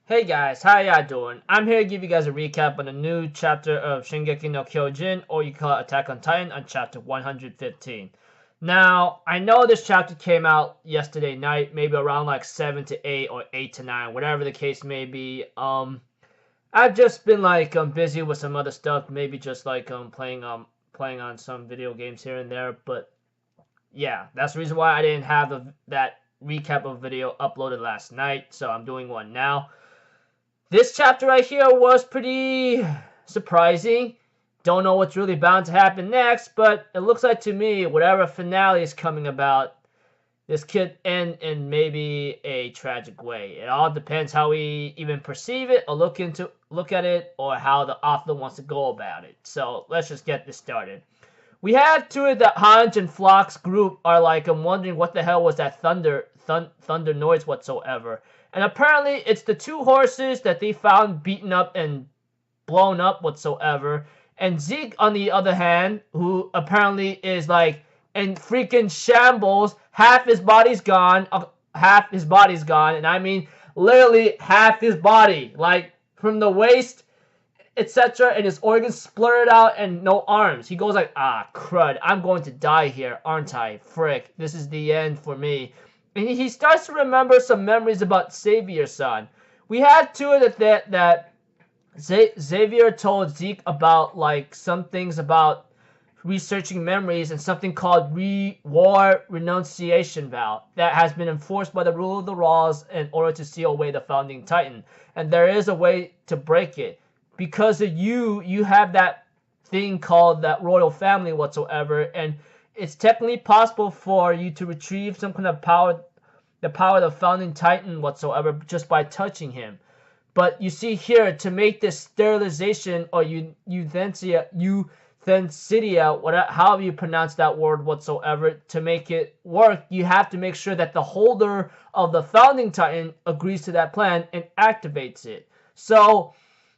Hey guys, how y'all doing? I'm here to give you guys a recap on a new chapter of Shingeki no Kyojin, or you call it Attack on Titan, on chapter 115. Now, I know this chapter came out yesterday night, maybe around like 7 to 8 or 8 to 9, whatever the case may be. I've just been busy with some other stuff, maybe just playing on some video games here and there, but yeah, that's the reason why I didn't have that recap of video uploaded last night, so I'm doing one now. This chapter right here was pretty surprising. Don't know what's really bound to happen next, but it looks like to me, whatever finale is coming about, this could end in maybe a tragic way. It all depends how we even perceive it or look at it, or how the author wants to go about it. So let's just get this started. We have to it that Hanj and Flock's group are I'm wondering what the hell was that thunder noise whatsoever. And apparently it's the two horses that they found beaten up and blown up whatsoever. And Zeke, on the other hand, who apparently is in freaking shambles, half his body's gone, and I mean literally half his body, from the waist, etc., and his organs spluttered out and no arms. He goes crud, I'm going to die here, aren't I? Frick, this is the end for me. And he starts to remember some memories about Xavier-san. We had to it that Xavier told Zeke about some things about researching memories and something called war renunciation vow that has been enforced by the rule of the Raws in order to seal away the founding Titan. And there is a way to break it. Because of you have that thing called that royal family whatsoever, and it's technically possible for you to retrieve some kind of power, the power of the founding Titan whatsoever, just by touching him. But you see here, to make this sterilization or euthanasia, however you pronounce that word whatsoever, to make it work, you have to make sure that the holder of the founding Titan agrees to that plan and activates it. So,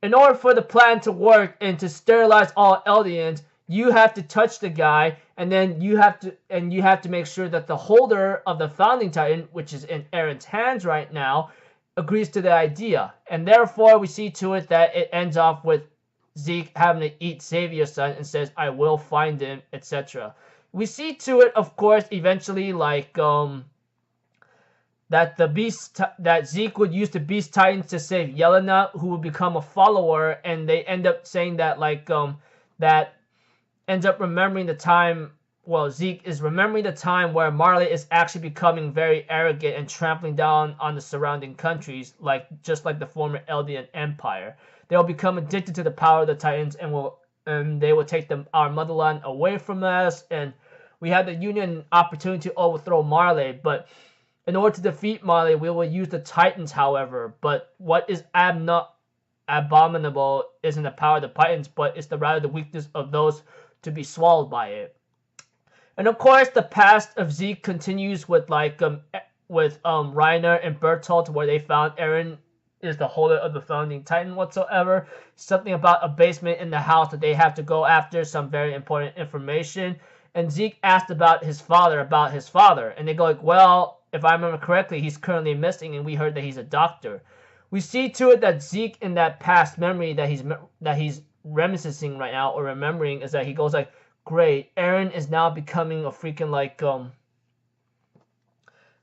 in order for the plan to work and to sterilize all Eldians, you have to touch the guy, and then you have to make sure that the holder of the founding Titan, which is in Eren's hands right now, agrees to the idea. And therefore, we see to it that it ends off with Zeke having to eat Xavier's-san and says, "I will find him," etc. We see to it, of course, eventually that Zeke would use the Beast Titans to save Yelena, who would become a follower, and they end up saying that that ends up remembering the time. Well, Zeke is remembering the time where Marley is actually becoming very arrogant and trampling down on the surrounding countries, just like the former Eldian Empire. They'll become addicted to the power of the Titans, and they will take our motherland away from us. And we had the Union opportunity to overthrow Marley, but in order to defeat Marley, we will use the Titans, however. But what is abominable isn't the power of the Titans, but it's rather the weakness of those to be swallowed by it. And of course, the past of Zeke continues with Reiner and Bertolt, where they found Eren is the holder of the founding Titan whatsoever. Something about a basement in the house that they have to go after, some very important information. And Zeke asked about his father, and they go well, if I remember correctly, he's currently missing, and we heard that he's a doctor. We see to it that Zeke, in that past memory that he's reminiscing right now, or remembering, is that he goes great, Eren is now becoming a freaking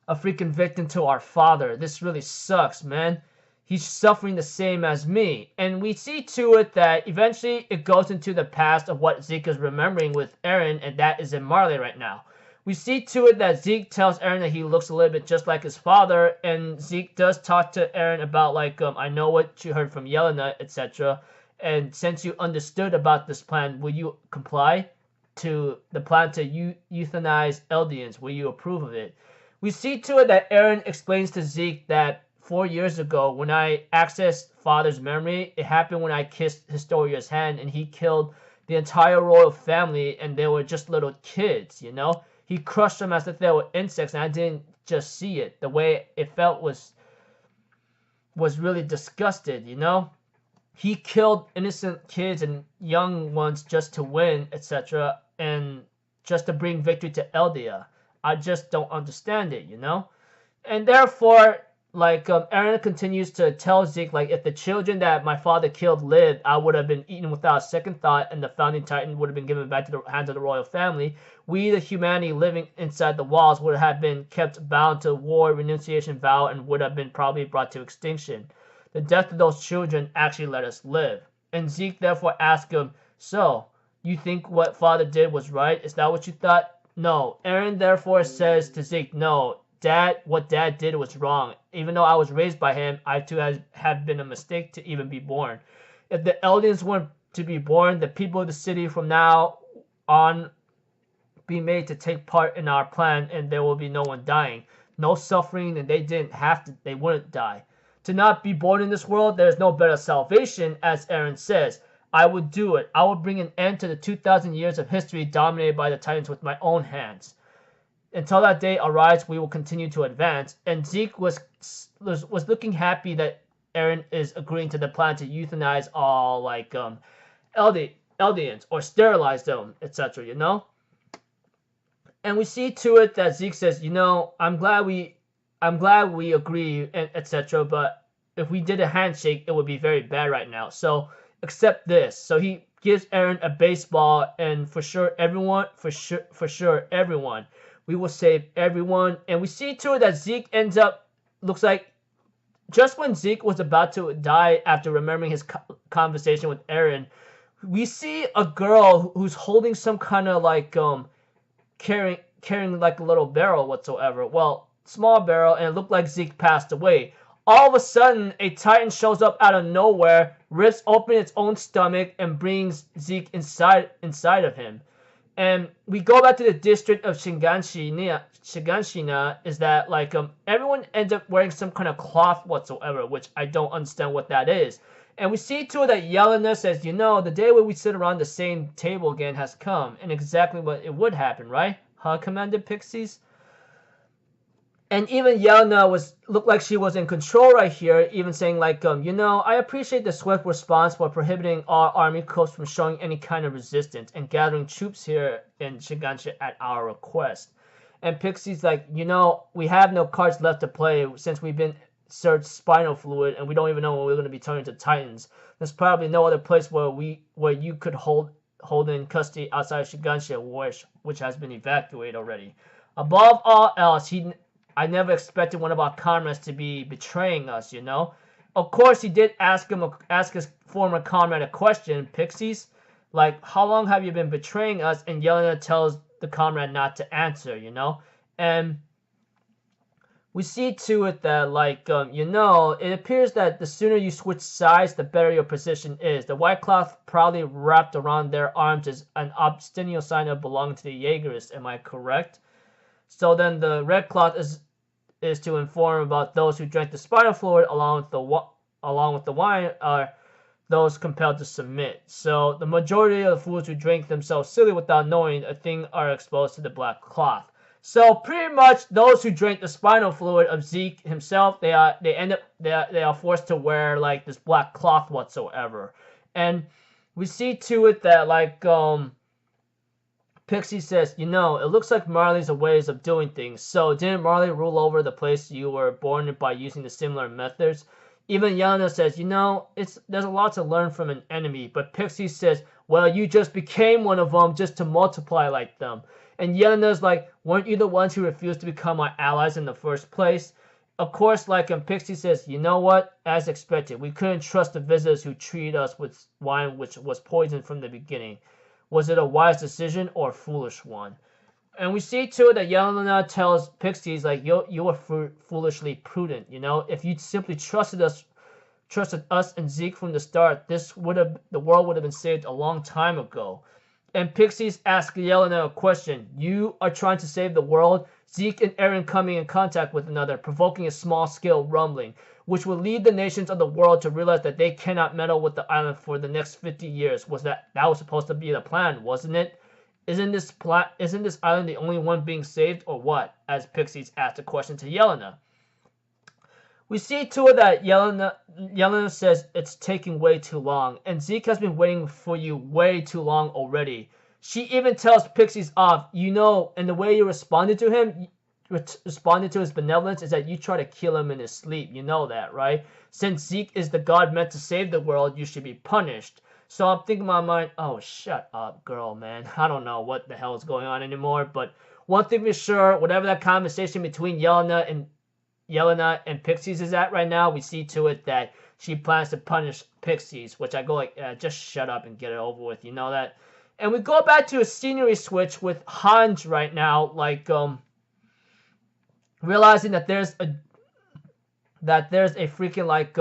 a freaking victim to our father. This really sucks, man. He's suffering the same as me. And we see to it that eventually it goes into the past of what Zeke is remembering with Eren, and that is in Marley right now. We see to it that Zeke tells Eren that he looks a little bit just like his father, and Zeke does talk to Eren about I know what you heard from Yelena, etc. And since you understood about this plan, will you comply to the plan to euthanize Eldians? Will you approve of it? We see to it that Eren explains to Zeke that 4 years ago, when I accessed father's memory, it happened when I kissed Historia's hand, and he killed the entire royal family, and they were just little kids, you know? He crushed them as if they were insects, and I didn't just see it. The way it felt was really disgusted, you know? He killed innocent kids and young ones just to win, etc., and just to bring victory to Eldia. I just don't understand it, you know? And therefore, Eren continues to tell Zeke, like, if the children that my father killed lived, I would have been eaten without a second thought, and the founding titan would have been given back to the hands of the royal family. We, the humanity living inside the walls, would have been kept bound to war, renunciation vow, and would have been probably brought to extinction. The death of those children actually let us live. And Zeke therefore asked him, so, you think what father did was right? Is that what you thought? No. Eren therefore says to Zeke, no, what dad did was wrong. Even though I was raised by him, I too have been a mistake to even be born. If the Eldians weren't to be born, the people of the city from now on be made to take part in our plan, and there will be no one dying, no suffering, and they wouldn't die. To not be born in this world, there is no better salvation, as Eren says. I would do it. I would bring an end to the 2,000 years of history dominated by the Titans with my own hands. Until that day arrives, we will continue to advance. And Zeke was looking happy that Eren is agreeing to the plan to euthanize all Eldians or sterilize them, etc. You know. And we see to it that Zeke says, you know, I'm glad we agree, and etc. But if we did a handshake, it would be very bad right now. So accept this. So he gives Eren a baseball, and for sure everyone. We will save everyone. And we see to it that Zeke ends up, looks like, just when Zeke was about to die after remembering his conversation with Eren, we see a girl who's holding some kind of carrying like a little barrel whatsoever. Well, small barrel, and it looked like Zeke passed away. All of a sudden, a Titan shows up out of nowhere, rips open its own stomach, and brings Zeke inside of him. And we go back to the district of Shiganshina, is that everyone ends up wearing some kind of cloth whatsoever, which I don't understand what that is. And we see to it that Yelena says, you know, the day where we sit around the same table again has come, and exactly what it would happen, right? Huh, Commander Pixies? And even Yelena looked like she was in control right here, even saying you know, I appreciate the swift response for prohibiting all army corps from showing any kind of resistance and gathering troops here in Shigansha at our request. And Pixie's like, you know, we have no cards left to play since we've been served spinal fluid, and we don't even know when we're going to be turned into Titans. There's probably no other place where you could hold in custody outside of Shigansha, which has been evacuated already. Above all else, I never expected one of our comrades to be betraying us, you know. Of course, he did ask his former comrade a question, Pixies, like, how long have you been betraying us? And Yelena tells the comrade not to answer, you know. And we see to it that, you know, it appears that the sooner you switch sides, the better your position is. The white cloth proudly wrapped around their arms is an obstinial sign of belonging to the Jaegerists. Am I correct? So then the red cloth is to inform about those who drank the spinal fluid along with the wine are those compelled to submit. So the majority of the fools who drink themselves silly without knowing a thing are exposed to the black cloth. So pretty much those who drink the spinal fluid of Zeke himself, they are forced to wear like this black cloth whatsoever. And we see to it that Pixie says, you know, it looks like Marley's ways of doing things. So didn't Marley rule over the place you were born in by using the similar methods? Even Yelena says, you know, there's a lot to learn from an enemy. But Pixie says, well, you just became one of them just to multiply like them. And Yelena's like, weren't you the ones who refused to become our allies in the first place? Of course, and Pixie says, you know what? As expected, we couldn't trust the visitors who treated us with wine which was poisoned from the beginning. Was it a wise decision or a foolish one? And we see too that Yelena tells Pixies you were foolishly prudent. You know, if you'd simply trusted us and Zeke from the start, the world would have been saved a long time ago. And Pixies ask Yelena a question. You are trying to save the world? Zeke and Eren coming in contact with another, provoking a small-scale rumbling, which will lead the nations of the world to realize that they cannot meddle with the island for the next 50 years. That was supposed to be the plan, wasn't it? Isn't this island the only one being saved, or what? As Pixies asked a question to Yelena. We see to it that Yelena says it's taking way too long, and Zeke has been waiting for you way too long already. She even tells Pixies off, you know, and the way you responded to him, responded to his benevolence is that you try to kill him in his sleep. You know that, right? Since Zeke is the god meant to save the world, you should be punished. So I'm thinking in my mind, oh, shut up, girl, man. I don't know what the hell is going on anymore. But one thing for sure, whatever that conversation between Yelena and Pixies is at right now, we see to it that she plans to punish Pixies, which I go like, just shut up and get it over with. You know that? And we go back to a scenery switch with Hans right now, like, realizing that there's a freaking like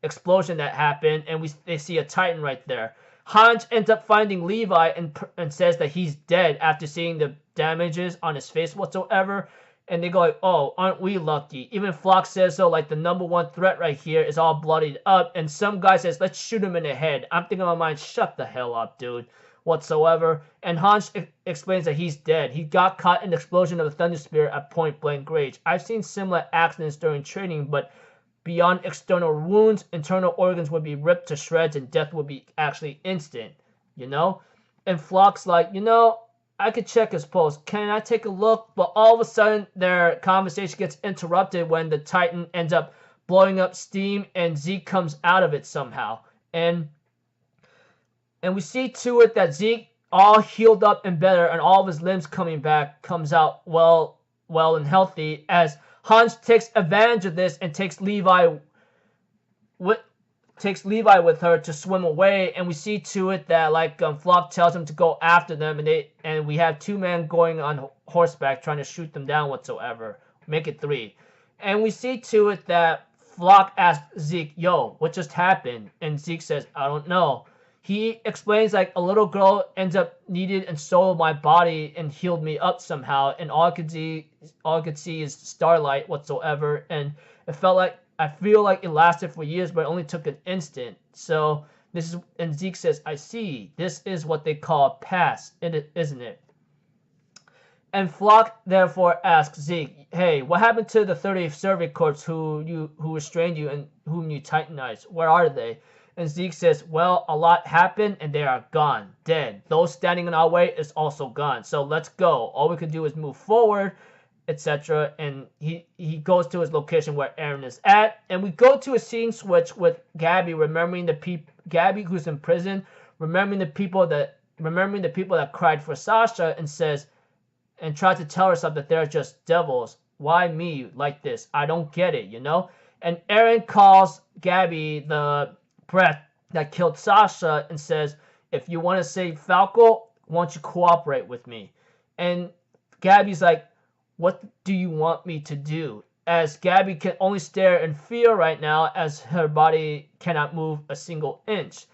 explosion that happened, and they see a Titan right there. Hans ends up finding Levi and says that he's dead after seeing the damages on his face whatsoever. And they go like, oh, aren't we lucky? Even Flock says so, like the #1 threat right here is all bloodied up, and some guy says, let's shoot him in the head. I'm thinking in my mind, shut the hell up, dude. Whatsoever. And Hans explains that he's dead. He got caught in the explosion of the Thunder Spear at point blank range. I've seen similar accidents during training, but beyond external wounds, internal organs would be ripped to shreds and death would be actually instant, you know? And Flock's like, you know, I could check his pulse. Can I take a look? But all of a sudden, their conversation gets interrupted when the Titan ends up blowing up steam and Zeke comes out of it somehow. And we see to it that Zeke, all healed up and better, and all of his limbs coming back, comes out well and healthy, as Hans takes advantage of this and takes Levi with her to swim away. And we see to it that like Flock tells him to go after them, and we have 2 men going on horseback trying to shoot them down whatsoever. Make it 3. And we see to it that Flock asks Zeke, yo, what just happened? And Zeke says, I don't know. He explains like a little girl ends up needed and stole my body and healed me up somehow, and all I could see is starlight whatsoever, and it felt like I feel like it lasted for years, but it only took an instant. So and Zeke says, I see. This is what they call past, isn't it? And Flock therefore asks Zeke, hey, what happened to the 30th Survey Corps who restrained you and whom you titanized? Where are they? And Zeke says, well, a lot happened and they are gone, dead. Those standing in our way is also gone. So let's go. All we can do is move forward, etc. And he goes to his location where Eren is at. And we go to a scene switch with Gabby remembering Gabby who's in prison, remembering the people that cried for Sasha, and says, and tried to tell herself that they're just devils. Why me like this? I don't get it, you know? And Eren calls Gabby the breath that killed Sasha and says, if you want to save Falco, why don't you cooperate with me? And Gabby's like, what do you want me to do? As Gabby can only stare in fear right now as her body cannot move a single inch.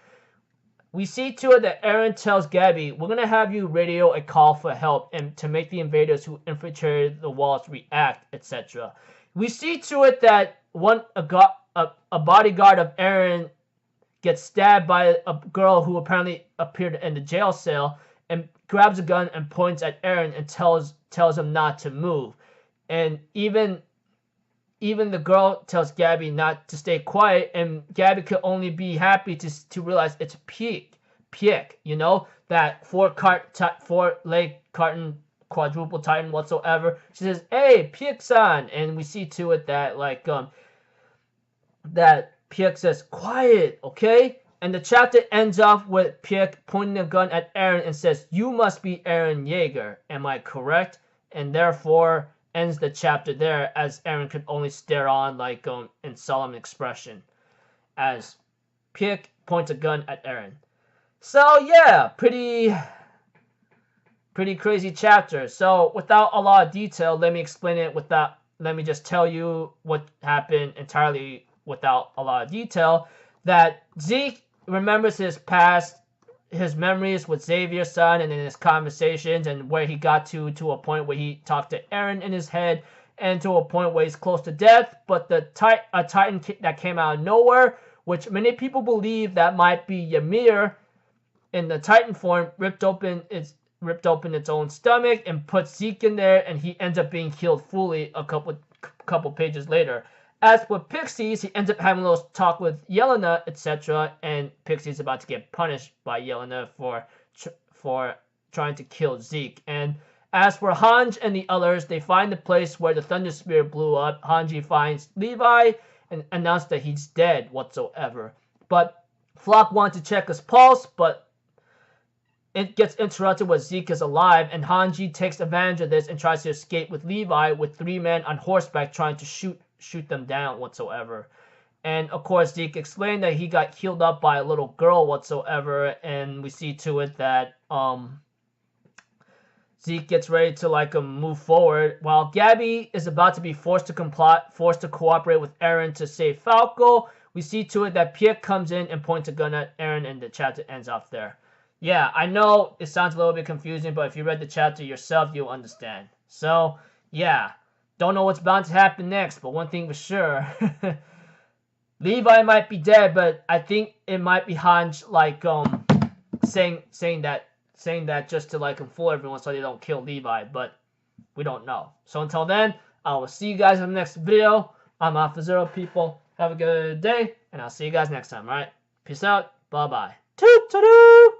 We see to it that Eren tells Gabby, we're going to have you radio a call for help and to make the invaders who infiltrated the walls react, etc. We see to it that a bodyguard of Eren gets stabbed by a girl who apparently appeared in the jail cell and grabs a gun and points at Eren and tells him not to move. And even the girl tells Gabby not to stay quiet, and Gabby could only be happy to realize it's Piek, you know, that 4-leg carton quadruple titan whatsoever. She says, hey, Piek-san, and we see to it that like that Piek says, quiet, okay? And the chapter ends off with Piek pointing a gun at Eren and says, you must be Eren Yeager, am I correct? And therefore ends the chapter there, as Eren could only stare on like in solemn expression as Piek points a gun at Eren. So yeah, pretty crazy chapter. So without a lot of detail, let me explain it let me just tell you what happened entirely without a lot of detail. That Zeke remembers his past, his memories with Xavier's son, and in his conversations, and where he got to a point where he talked to Eren in his head, and to a point where he's close to death. But a Titan that came out of nowhere, which many people believe that might be Ymir in the Titan form, ripped open its own stomach and put Zeke in there, and he ends up being killed fully a couple pages later. As for Pixies, he ends up having a little talk with Yelena, etc., and Pixie's about to get punished by Yelena for trying to kill Zeke. And As for Hanji and the others, they find the place where the Thunder Spear blew up. Hanji finds Levi and announces that he's dead whatsoever. But Flock wanted to check his pulse, but it gets interrupted when Zeke is alive, and Hanji takes advantage of this and tries to escape with Levi, with 3 men on horseback trying to shoot them down whatsoever. And of course, Zeke explained that he got healed up by a little girl whatsoever, and we see to it that Zeke gets ready to move forward, while Gabby is about to be forced to cooperate with Eren to save Falco. We see to it that Pierre comes in and points a gun at Eren, and the chapter ends off there. Yeah, I know it sounds a little bit confusing, but if you read the chapter yourself, you'll understand. So, yeah, don't know what's bound to happen next, but one thing for sure, Levi might be dead, but I think it might be Hanji saying that just to fool everyone so they don't kill Levi, but we don't know. So until then, I will see you guys in the next video. I'm Alpha0, people. Have a good day, and I'll see you guys next time, alright? Peace out. Bye-bye. Toot-toot-toot!